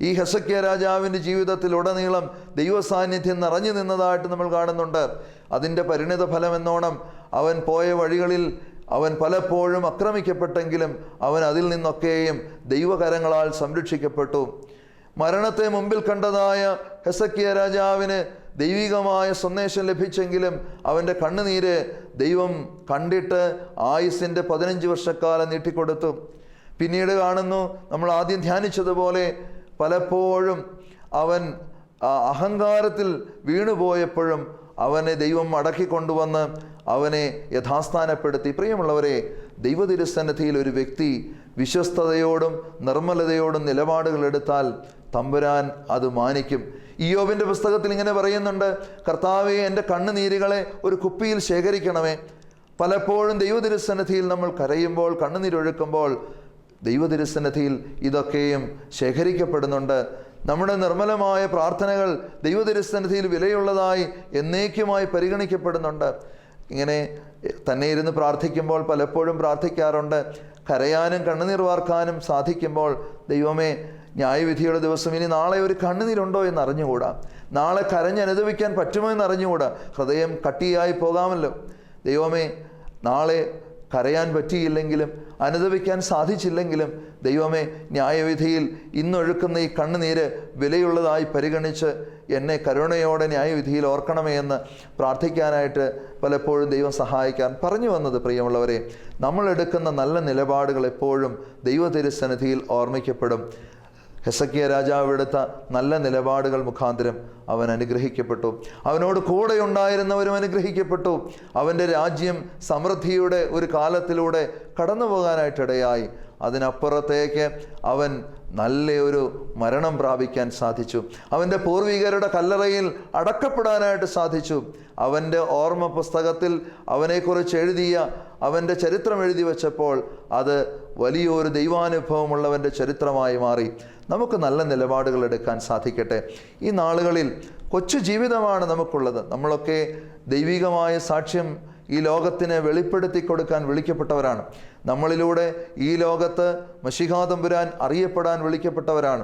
ഈ ഹെസക്കിയ രാജാവിൻ്റെ ജീവിതത്തിൽ ഉടനീളം ദൈവസാന്നിധ്യം നിറഞ്ഞു നിന്നതായിട്ട് നമ്മൾ കാണുന്നുണ്ട്. അതിൻ്റെ പരിണിത ഫലമെന്നോണം അവൻ പോയ വഴികളിൽ അവൻ പലപ്പോഴും ആക്രമിക്കപ്പെട്ടെങ്കിലും അവൻ അതിൽ നിന്നൊക്കെയും ദൈവകരങ്ങളാൽ സംരക്ഷിക്കപ്പെട്ടു. മരണത്തെ മുമ്പിൽ കണ്ടതായ ഹെസക്കിയ രാജാവിന് ദൈവികമായ സന്ദേശം ലഭിച്ചെങ്കിലും അവൻ്റെ കണ്ണുനീര് ദൈവം കണ്ടിട്ട് ആയുസ്സിൻ്റെ 15 വർഷക്കാലം നീട്ടിക്കൊടുത്തു. പിന്നീട് കാണുന്നു, നമ്മൾ ആദ്യം ധ്യാനിച്ചതുപോലെ പലപ്പോഴും അവൻ അഹങ്കാരത്തിൽ വീണുപോയപ്പോഴും അവനെ ദൈവം മടക്കിക്കൊണ്ടുവന്ന് അവനെ യഥാസ്ഥാനപ്പെടുത്തി. പ്രിയമുള്ളവരെ, ദൈവതിരുസന്നിധിയിൽ ഒരു വ്യക്തി വിശ്വസ്തയോടും നിർമ്മലതയോടും നിലപാടുകൾ എടുത്താൽ തമ്പുരാൻ അത് മാനിക്കും. ഇയ്യോബിൻ്റെ പുസ്തകത്തിൽ ഇങ്ങനെ പറയുന്നുണ്ട്, കർത്താവേ, എൻ്റെ കണ്ണുനീരുകളെ ഒരു കുപ്പിയിൽ ശേഖരിക്കണമേ. പലപ്പോഴും ദൈവതിരുസന്നിധിയിൽ നമ്മൾ കരയുമ്പോൾ, കണ്ണുനീരൊഴുക്കുമ്പോൾ ദൈവതിരുസന്നിധിയിൽ ഇതൊക്കെയും ശേഖരിക്കപ്പെടുന്നുണ്ട്. നമ്മുടെ നിർമ്മലമായ പ്രാർത്ഥനകൾ ദൈവതിരുസന്നിധിയിൽ വിലയുള്ളതായി എന്നേക്കുമായി പരിഗണിക്കപ്പെടുന്നുണ്ട്. ഇങ്ങനെ തന്നെ ഇരുന്ന് പ്രാർത്ഥിക്കുമ്പോൾ പലപ്പോഴും പ്രാർത്ഥിക്കാറുണ്ട്, കരയാനും കണ്ണുനീർ വാർക്കാനും സാധിക്കുമ്പോൾ, ദൈവമേ, ന്യായവിധിയുടെ ദിവസം ഇനി നാളെ ഒരു കണ്ണുനീരുണ്ടോ എന്ന് അറിഞ്ഞുകൂടാ, നാളെ കരഞ്ഞനുഭവിക്കാൻ പറ്റുമോ എന്ന് അറിഞ്ഞുകൂടാ, ഹൃദയം കട്ടിയായി പോകാമല്ലോ. ദൈവമേ, നാളെ കരയാൻ പറ്റിയില്ലെങ്കിലും അനുഭവിക്കാൻ സാധിച്ചില്ലെങ്കിലും ദൈവമേ, ന്യായവിധിയിൽ ഇന്നൊഴുക്കുന്ന ഈ കണ്ണുനീര് വിലയുള്ളതായി പരിഗണിച്ച് എന്നെ കരുണയോടെ ന്യായവിധിയിൽ ഓർക്കണമേ എന്ന് പ്രാർത്ഥിക്കാനായിട്ട് പലപ്പോഴും ദൈവം സഹായിക്കാൻ പറഞ്ഞു വന്നത്. പ്രിയമുള്ളവരെ, നമ്മളെടുക്കുന്ന നല്ല നിലപാടുകൾ എപ്പോഴും ദൈവതിരുസന്നിധിയിൽ ഓർമ്മിക്കപ്പെടും. ഹെസക്കിയ രാജാവ് എടുത്ത നല്ല നിലപാടുകൾ മുഖാന്തരം അവൻ അനുഗ്രഹിക്കപ്പെട്ടു. അവനോട് കൂടെ ഉണ്ടായിരുന്നവരും അനുഗ്രഹിക്കപ്പെട്ടു. അവൻ്റെ രാജ്യം സമൃദ്ധിയുടെ ഒരു കാലത്തിലൂടെ കടന്നു പോകാനായിട്ടിടയായി. അതിനപ്പുറത്തേക്ക് അവൻ നല്ലൊരു മരണം പ്രാപിക്കാൻ സാധിച്ചു. അവൻ്റെ പൂർവികരുടെ കല്ലറയിൽ അടക്കപ്പെടാനായിട്ട് സാധിച്ചു. അവൻ്റെ ഓർമ്മ പുസ്തകത്തിൽ അവനെക്കുറിച്ച് എഴുതിയ അവൻ്റെ ചരിത്രം എഴുതി വച്ചപ്പോൾ അത് വലിയൊരു ദൈവാനുഭവമുള്ളവൻ്റെ ചരിത്രമായി മാറി. നമുക്ക് നല്ല നിലപാടുകൾ എടുക്കാൻ സാധിക്കട്ടെ. ഈ നാളുകളിൽ കൊച്ചു ജീവിതമാണ് നമുക്കുള്ളത്. നമ്മളൊക്കെ ദൈവികമായ സാക്ഷ്യം ഈ ലോകത്തിന് വെളിപ്പെടുത്തി കൊടുക്കാൻ വിളിക്കപ്പെട്ടവരാണ്. നമ്മളിലൂടെ ഈ ലോകത്ത് മശിഹാ തമ്പുരാൻ അറിയപ്പെടാൻ വിളിക്കപ്പെട്ടവരാണ്.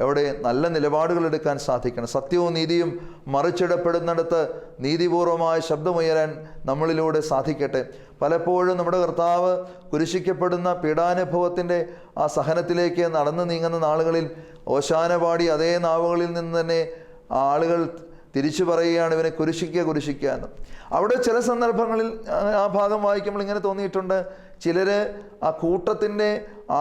അവിടെ നല്ല നിലപാടുകൾ എടുക്കാൻ സാധിക്കണം. സത്യവും നീതിയും മറിച്ചിടപ്പെടുന്നിടത്ത് നീതിപൂർവമായ ശബ്ദമുയരാൻ നമ്മളിലൂടെ സാധിക്കട്ടെ. പലപ്പോഴും നമ്മുടെ കർത്താവ് കുരിശിക്കപ്പെടുന്ന പീഡാനുഭവത്തിൻ്റെ ആ സഹനത്തിലേക്ക് നടന്നു നീങ്ങുന്ന നാളുകളിൽ ഓശാന പാടി അതേ നാവുകളിൽ നിന്ന് തന്നെ ആളുകൾ തിരിച്ചു പറയുകയാണ്, ഇവനെ കുരിശിക്കുക എന്ന്. അവിടെ ചില സന്ദർഭങ്ങളിൽ ആ ഭാഗം വായിക്കുമ്പോൾ ഇങ്ങനെ തോന്നിയിട്ടുണ്ട്, ചിലർ ആ കൂട്ടത്തിൻ്റെ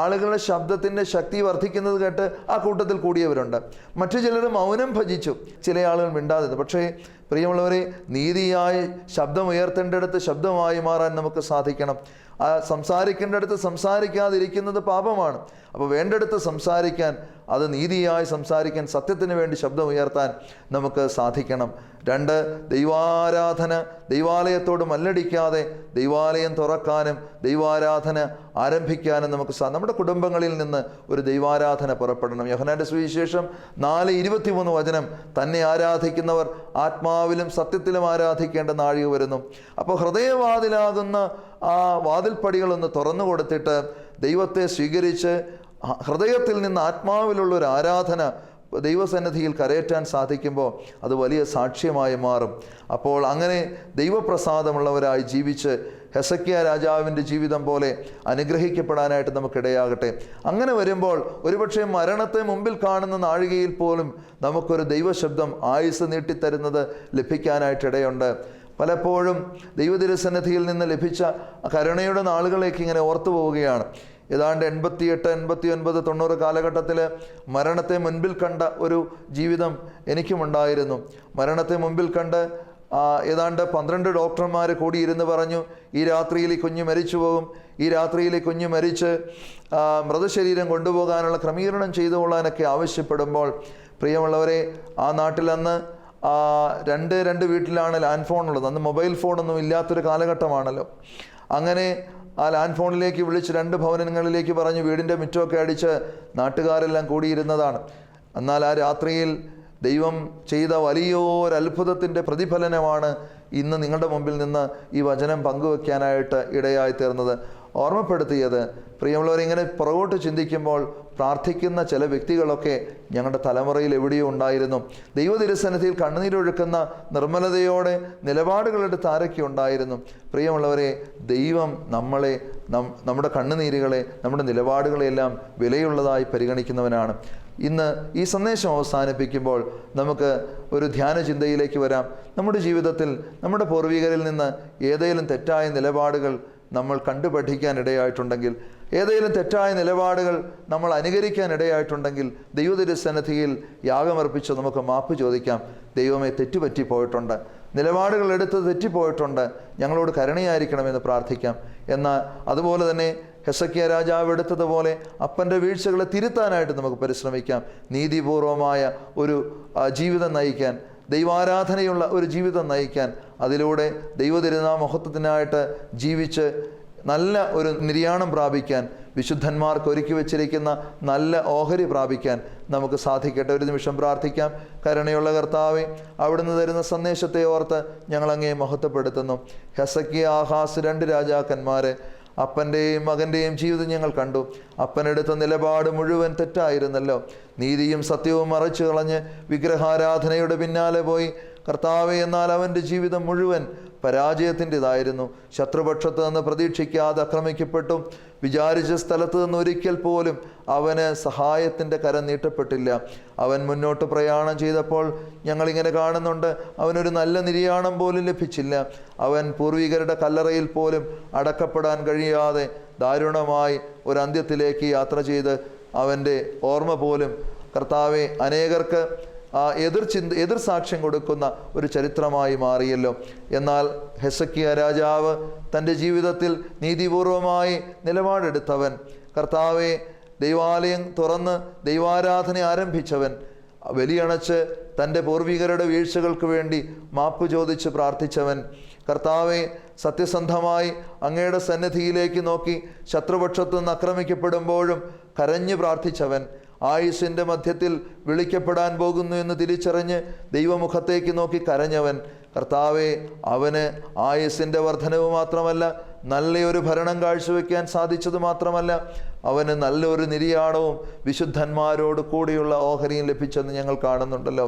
ആളുകളുടെ ശബ്ദത്തിൻ്റെ ശക്തി വർദ്ധിക്കുന്നത് കേട്ട് ആ കൂട്ടത്തിൽ കൂടിയവരുണ്ട്. മറ്റു ചിലർ മൗനം ഭജിച്ചു, ചില ആളുകൾ മിണ്ടാതിരുന്നു. പക്ഷേ പ്രിയമുള്ളവരെ, നീതിയായി ശബ്ദം ഉയർത്തേണ്ടടുത്ത് ശബ്ദമായി മാറാൻ നമുക്ക് സാധിക്കണം. ആ സംസാരിക്കേണ്ടടുത്ത് സംസാരിക്കാതിരിക്കുന്നത് പാപമാണ്. അപ്പോൾ വേണ്ടടുത്ത് സംസാരിക്കാൻ, അത് നീതിയായി സംസാരിക്കാൻ, സത്യത്തിന് വേണ്ടി ശബ്ദം ഉയർത്താൻ നമുക്ക് സാധിക്കണം. 2, ദൈവാരാധന ദൈവാലയത്തോട് മല്ലടിക്കാതെ ദൈവാലയം തുറക്കാനും ദൈവാരാധന ആരംഭിക്കാനും നമുക്ക് നമ്മുടെ കുടുംബങ്ങളിൽ നിന്ന് ഒരു ദൈവാരാധന പുറപ്പെടണം. യോഹന്നാന്റെ സുവിശേഷം 4:23 വചനം, തന്നെ ആരാധിക്കുന്നവർ ആത്മാവിലും സത്യത്തിലും ആരാധിക്കേണ്ട നാഴിക വരുന്നു. അപ്പോൾ ഹൃദയവാതിലാകുന്ന ആ വാതിൽപ്പടികളൊന്ന് തുറന്നു കൊടുത്തിട്ട് ദൈവത്തെ സ്വീകരിച്ച് ഹൃദയത്തിൽ നിന്ന് ആത്മാവിലുള്ള ഒരു ആരാധന ദൈവസന്നിധിയിൽ കരയറ്റാൻ സാധിക്കുമ്പോൾ അത് വലിയ സാക്ഷ്യമായി മാറും. അപ്പോൾ അങ്ങനെ ദൈവപ്രസാദമുള്ളവരായി ജീവിച്ച് ഹെസക്കിയ രാജാവിൻ്റെ ജീവിതം പോലെ അനുഗ്രഹിക്കപ്പെടാനായിട്ട് നമുക്കിടയാകട്ടെ. അങ്ങനെ വരുമ്പോൾ ഒരുപക്ഷെ മരണത്തെ മുമ്പിൽ കാണുന്ന നാഴികയിൽ പോലും നമുക്കൊരു ദൈവശബ്ദം ആയുസ് നീട്ടിത്തരുന്നത് ലഭിക്കാനായിട്ടിടയുണ്ട്. പലപ്പോഴും ദൈവതിരുസന്നിധിയിൽ നിന്ന് ലഭിച്ച കരുണയുടെ നാളുകളേക്ക് ഇങ്ങനെ ഓർത്തു പോവുകയാണ്. ഏതാണ്ട് 88, 89, 90 കാലഘട്ടത്തിൽ മരണത്തെ മുൻപിൽ കണ്ട ഒരു ജീവിതം എനിക്കുമുണ്ടായിരുന്നു. മരണത്തെ മുൻപിൽ കണ്ട് ഏതാണ്ട് 12 ഡോക്ടർമാർ കൂടിയിരുന്ന് പറഞ്ഞു, ഈ രാത്രിയിൽ ഈ കുഞ്ഞ് മരിച്ചു പോകും, ഈ രാത്രിയിൽ ഈ കുഞ്ഞ് മരിച്ച് മൃതശരീരം കൊണ്ടുപോകാനുള്ള ക്രമീകരണം ചെയ്തു കൊള്ളാനൊക്കെ ആവശ്യപ്പെടുമ്പോൾ, പ്രിയമുള്ളവരെ, ആ നാട്ടിൽ അന്ന് രണ്ട് വീട്ടിലാണ് ലാൻഡ് ഫോൺ ഉള്ളത്. അന്ന് മൊബൈൽ ഫോണൊന്നും ഇല്ലാത്തൊരു കാലഘട്ടമാണല്ലോ. അങ്ങനെ ആ ലാൻഡ് ഫോണിലേക്ക് വിളിച്ച് 2 ഭവനങ്ങളിലേക്ക് പറഞ്ഞു, വീടിൻ്റെ മുറ്റമൊക്കെ അടിച്ച് നാട്ടുകാരെല്ലാം കൂടിയിരുന്നതാണ്. എന്നാൽ ആ രാത്രിയിൽ ദൈവം ചെയ്ത വലിയൊരു അത്ഭുതത്തിൻ്റെ പ്രതിഫലനമാണ് ഇന്ന് നിങ്ങളുടെ മുമ്പിൽ നിന്ന് ഈ വചനം പങ്കുവെക്കാനായിട്ട് ഇടയായി തീർന്നത്. ഓർമ്മപ്പെടുത്തിയത്, പ്രിയമുള്ളവർ, ഇങ്ങനെ പുറകോട്ട് ചിന്തിക്കുമ്പോൾ പ്രാർത്ഥിക്കുന്ന ചില വ്യക്തികളൊക്കെ ഞങ്ങളുടെ തലമുറയിൽ എവിടെയോ ഉണ്ടായിരുന്നു. ദൈവതിരുസന്നിധിയിൽ കണ്ണുനീരൊഴുക്കുന്ന നിർമ്മലതയോടെ നിലപാടുകളെടുത്ത് ആരൊക്കെ ഉണ്ടായിരുന്നു. പ്രിയമുള്ളവരെ, ദൈവം നമ്മളെ, നമ്മുടെ കണ്ണുനീരുകളെ, നമ്മുടെ നിലപാടുകളെല്ലാം വിലയുള്ളതായി പരിഗണിക്കുന്നവനാണ്. ഇന്ന് ഈ സന്ദേശം അവസാനിപ്പിക്കുമ്പോൾ നമുക്ക് ഒരു ധ്യാന ചിന്തയിലേക്ക് വരാം. നമ്മുടെ ജീവിതത്തിൽ നമ്മുടെ പൂർവികരിൽ നിന്ന് ഏതെങ്കിലും തെറ്റായ നിലപാടുകൾ നമ്മൾ കണ്ടുപഠിക്കാൻ ഇടയായിട്ടുണ്ടെങ്കിൽ, ഏതെങ്കിലും തെറ്റായ നിലപാടുകൾ നമ്മൾ അനുകരിക്കാൻ ഇടയായിട്ടുണ്ടെങ്കിൽ ദൈവതിരുസന്നിധിയിൽ യാഗമർപ്പിച്ച് നമുക്ക് മാപ്പ് ചോദിക്കാം. ദൈവമേ, തെറ്റുപറ്റിപ്പോയിട്ടുണ്ട്, നിലപാടുകൾ എടുത്ത് തെറ്റിപ്പോയിട്ടുണ്ട്, ഞങ്ങളോട് കരുണയായിരിക്കണമെന്ന് പ്രാർത്ഥിക്കാം. എന്നാൽ അതുപോലെ തന്നെ ഹെസക്കിയ രാജാവ് എടുത്തതുപോലെ അപ്പൻ്റെ വീഴ്ചകളെ തിരുത്താനായിട്ട് നമുക്ക് പരിശ്രമിക്കാം. നീതിപൂർവമായ ഒരു ജീവിതം നയിക്കാൻ, ദൈവാരാധനയുള്ള ഒരു ജീവിതം നയിക്കാൻ, അതിലൂടെ ദൈവതിരുനാമഹത്വത്തിനായിട്ട് ജീവിച്ച് നല്ല ഒരു നിര്യാണം പ്രാപിക്കാൻ, വിശുദ്ധന്മാർക്ക് ഒരുക്കി വച്ചിരിക്കുന്ന നല്ല ഓഹരി പ്രാപിക്കാൻ നമുക്ക് സാധിക്കട്ടെ. ഒരു നിമിഷം പ്രാർത്ഥിക്കാം. കരുണയുള്ള കർത്താവേ, അവിടുന്ന് തരുന്ന സന്ദേശത്തെ ഓർത്ത് ഞങ്ങളങ്ങേ മഹത്വപ്പെടുത്തുന്നു. ഹെസക്കിയ, ആഹാസ്, 2 രാജാക്കന്മാരെ, അപ്പൻ്റെയും മകൻ്റെയും ജീവിതം ഞങ്ങൾ കണ്ടു. അപ്പനെടുത്ത നിലപാട് മുഴുവൻ തെറ്റായിരുന്നല്ലോ. നീതിയും സത്യവും മറച്ചു കളഞ്ഞ് വിഗ്രഹാരാധനയുടെ പിന്നാലെ പോയി കർത്താവേ, എന്നാൽ അവൻ്റെ ജീവിതം മുഴുവൻ പരാജയത്തിൻ്റെതായിരുന്നു. ശത്രുപക്ഷത്ത് നിന്ന് പ്രതീക്ഷിക്കാതെ ആക്രമിക്കപ്പെട്ടു. വിചാരിച്ച സ്ഥലത്ത് നിന്ന് ഒരിക്കൽ പോലും അവന് സഹായത്തിൻ്റെ കരം നീട്ടപ്പെട്ടില്ല. അവൻ മുന്നോട്ട് പ്രയാണം ചെയ്തപ്പോൾ ഞങ്ങളിങ്ങനെ കാണുന്നുണ്ട്, അവനൊരു നല്ല നിര്യാണം പോലും ലഭിച്ചില്ല. അവൻ പൂർവികരുടെ കല്ലറയിൽ പോലും അടക്കപ്പെടാൻ കഴിയാതെ ദാരുണമായി ഒരു അന്ത്യത്തിലേക്ക് യാത്ര ചെയ്ത് അവൻ്റെ ഓർമ്മ പോലും കർത്താവെ അനേകർക്ക് എതിർ സാക്ഷ്യം കൊടുക്കുന്ന ഒരു ചരിത്രമായി മാറിയല്ലോ. എന്നാൽ ഹെസക്കിയ രാജാവ് തൻ്റെ ജീവിതത്തിൽ നീതിപൂർവമായി നിലപാടെടുത്തവൻ, കർത്താവെ ദൈവാലയം തുറന്ന് ദൈവാരാധന ആരംഭിച്ചവൻ, ബലിയണച്ച് തൻ്റെ പൂർവികരുടെ വീഴ്ചകൾക്ക് വേണ്ടി മാപ്പ് ചോദിച്ച് പ്രാർത്ഥിച്ചവൻ, കർത്താവെ സത്യസന്ധമായി അങ്ങയുടെ സന്നിധിയിലേക്ക് നോക്കി ശത്രുപക്ഷത്തു നിന്ന് ആക്രമിക്കപ്പെടുമ്പോഴും കരഞ്ഞു പ്രാർത്ഥിച്ചവൻ, ആയുസ്സിൻ്റെ മധ്യത്തിൽ വിളിക്കപ്പെടാൻ പോകുന്നു എന്ന് തിരിച്ചറിഞ്ഞ് ദൈവമുഖത്തേക്ക് നോക്കി കരഞ്ഞവൻ, കർത്താവെ, അവന് ആയുസ്സിൻ്റെ വർധനവ് മാത്രമല്ല, നല്ലൊരു ഭരണം കാഴ്ചവെക്കാൻ സാധിച്ചത് മാത്രമല്ല, അവന് നല്ലൊരു നിര്യാണവും വിശുദ്ധന്മാരോട് കൂടിയുള്ള ഓഹരിയും ലഭിച്ചെന്ന് ഞങ്ങൾ കാണുന്നുണ്ടല്ലോ.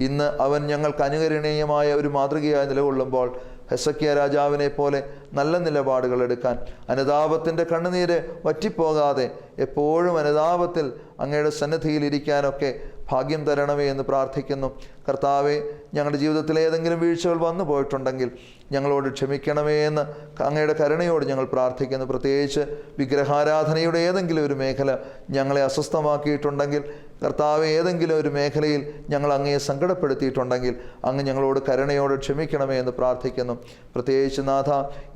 ഇന്ന് അവൻ ഞങ്ങൾക്ക് അനുകരണീയമായ ഒരു മാതൃകയായി നിലകൊള്ളുമ്പോൾ ഹെസക്കിയ രാജാവിനെ പോലെ നല്ല നിലപാടുകൾ എടുക്കാൻ, അനുതാപത്തിൻ്റെ കണ്ണുനീര് വറ്റിപ്പോകാതെ എപ്പോഴും അനുതാപത്തിൽ അങ്ങയുടെ സന്നിധിയിൽ ഇരിക്കാനൊക്കെ ഭാഗ്യം തരണമേ എന്ന് പ്രാർത്ഥിക്കുന്നു. കർത്താവെ, ഞങ്ങളുടെ ജീവിതത്തിൽ ഏതെങ്കിലും വീഴ്ചകൾ വന്നു പോയിട്ടുണ്ടെങ്കിൽ ഞങ്ങളോട് ക്ഷമിക്കണമേ എന്ന് അങ്ങയുടെ കരുണയോട് ഞങ്ങൾ പ്രാർത്ഥിക്കുന്നു. പ്രത്യേകിച്ച് വിഗ്രഹാരാധനയുടെ ഏതെങ്കിലും ഒരു മേഖല ഞങ്ങളെ അസ്വസ്ഥമാക്കിയിട്ടുണ്ടെങ്കിൽ, കർത്താവ്, ഏതെങ്കിലും ഒരു മേഖലയിൽ ഞങ്ങൾ അങ്ങയെ സങ്കടപ്പെടുത്തിയിട്ടുണ്ടെങ്കിൽ അങ്ങ് ഞങ്ങളോട് കരുണയോട് ക്ഷമിക്കണമേ എന്ന് പ്രാർത്ഥിക്കുന്നു. പ്രത്യേകിച്ച് നാഥ,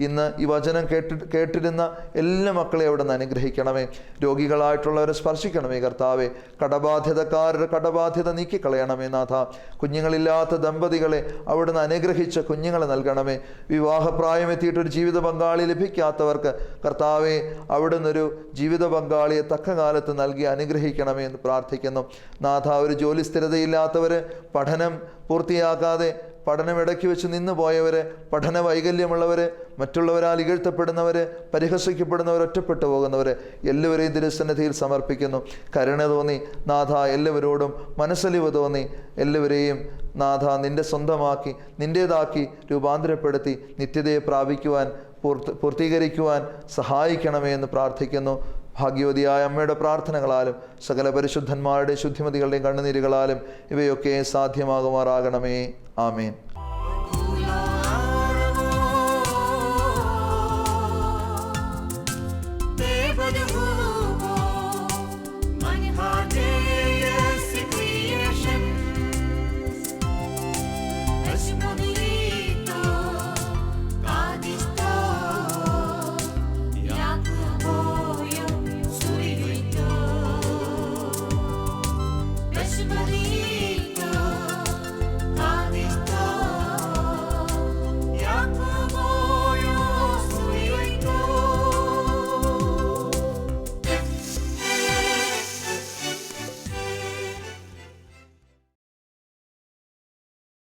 ഇന്ന് ഈ വചനം കേട്ടിരുന്ന എല്ലാ മക്കളെ അവിടെ നിന്ന് അനുഗ്രഹിക്കണമേ. രോഗികളായിട്ടുള്ളവരെ സ്പർശിക്കണമേ കർത്താവെ. കടബാധ്യതക്കാരുടെ കടബാധ്യത നീക്കിക്കളയണമേ നാഥ. കുഞ്ഞുങ്ങളില്ലാത്ത ദമ്പതികളെ അവിടുന്ന് അനുഗ്രഹിച്ച് കുഞ്ഞുങ്ങളെ നൽകണമേ. വിവാഹപ്രായമെത്തിയിട്ടൊരു ജീവിത പങ്കാളി ലഭിക്കാത്തവർക്ക് കർത്താവെ, അവിടുന്ന് ഒരു ജീവിത പങ്കാളിയെ തക്ക കാലത്ത് നൽകി അനുഗ്രഹിക്കണമേ എന്ന് പ്രാർത്ഥിക്കുന്നു. നാഥ, ഒരു ജോലി സ്ഥിരതയില്ലാത്തവർ, പഠനം പൂർത്തിയാക്കാതെ പഠനം ഇടയ്ക്ക് വെച്ച് നിന്നു പോയവർ, പഠന വൈകല്യമുള്ളവർ, മറ്റുള്ളവരാൽ ഇകഴ്ത്തപ്പെടുന്നവർ, പരിഹസിക്കപ്പെടുന്നവർ, ഒറ്റപ്പെട്ടു പോകുന്നവർ, എല്ലാവരെയും തിരുസന്നിധിയിൽ സമർപ്പിക്കുന്നു. കരുണ തോന്നി നാഥ, എല്ലാവരോടും മനസ്സലിവ് തോന്നി എല്ലാവരെയും നാഥ നിൻ്റെ സ്വന്തമാക്കി, നിൻ്റേതാക്കി രൂപാന്തരപ്പെടുത്തി നിത്യതയെ പ്രാപിക്കുവാൻ, പൂർത്തീകരിക്കുവാൻ സഹായിക്കണമേ എന്ന് പ്രാർത്ഥിക്കുന്നു. ഭാഗ്യവതിയായ അമ്മയുടെ പ്രാർത്ഥനകളാലും സകല പരിശുദ്ധന്മാരുടെയും ശുദ്ധിമതികളുടെയും കണ്ണുനീരുകളാലും ഇവയൊക്കെ സാധ്യമാകുമാറാകണമേ. ആമേൻ.